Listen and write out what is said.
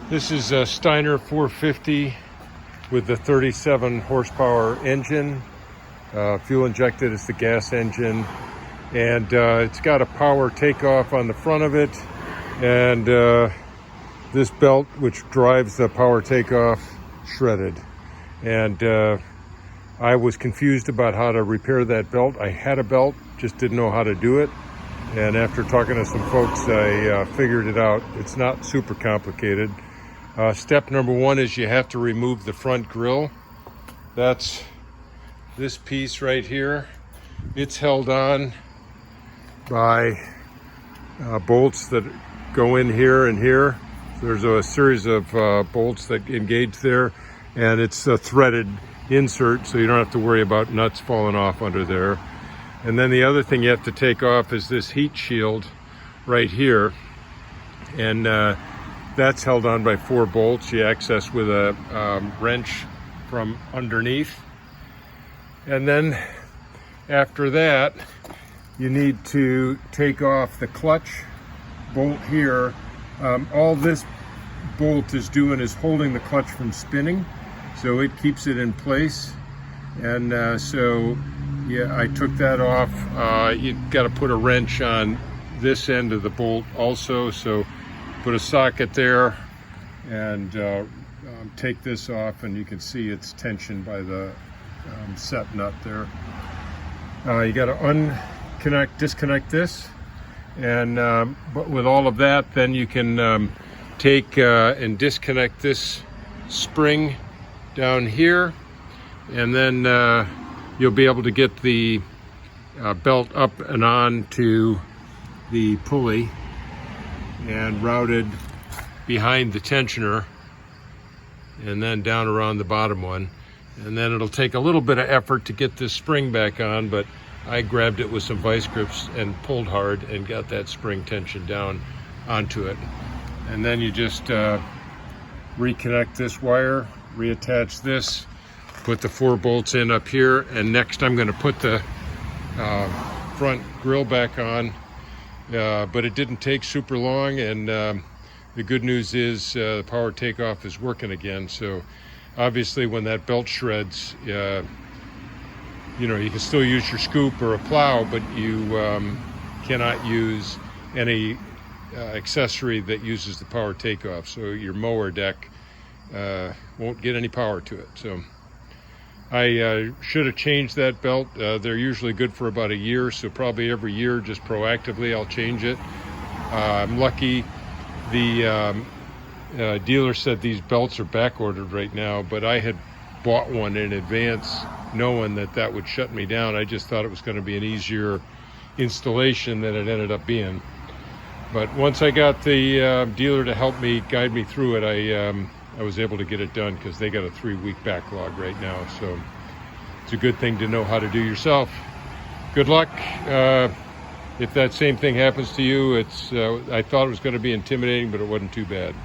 This is a Steiner 450 with the 37 horsepower engine. Fuel injected, it's the gas engine. And it's got a power takeoff on the front of it. And this belt, which drives the power takeoff, shredded. And I was confused about how to repair that belt. I had a belt, just didn't know how to do it. And after talking to some folks, I figured it out. It's not super complicated. Step number one is you have to remove the front grille. That's this piece right here. It's held on by bolts that go in here and here. So there's a series of bolts that engage there, and it's a threaded insert, so you don't have to worry about nuts falling off under there. And then the other thing you have to take off is this heat shield right here, and that's held on by 4 bolts. You access with a wrench from underneath. And then after that, you need to take off the clutch bolt here. All this bolt is doing is holding the clutch from spinning, so it keeps it in place. And so yeah, I took that off. You've got to put a wrench on this end of the bolt also, so put a socket there and take this off, and you can see it's tensioned by the set nut there. You got to disconnect this, and but with all of that, then you can take and disconnect this spring down here, and then you'll be able to get the belt up and on to the pulley and routed behind the tensioner and then down around the bottom one. And then it'll take a little bit of effort to get this spring back on, but I grabbed it with some vice grips and pulled hard and got that spring tension down onto it. And then you just reconnect this wire, reattach this, put the 4 bolts in up here, and next I'm going to put the front grille back on. But it didn't take super long, and the good news is the power takeoff is working again. So obviously when that belt shreds, you know, you can still use your scoop or a plow, but you cannot use any accessory that uses the power takeoff. So your mower deck won't get any power to it. So I should have changed that belt. They're usually good for about a year, so probably every year, just proactively, I'll change it. I'm lucky the dealer said these belts are back ordered right now, but I had bought one in advance knowing that that would shut me down. I just thought it was going to be an easier installation than it ended up being. But once I got the dealer to help me, guide me through it, I was able to get it done, because they got a 3-week backlog right now. So it's a good thing to know how to do yourself. Good luck. If that same thing happens to you, I thought it was going to be intimidating, but it wasn't too bad.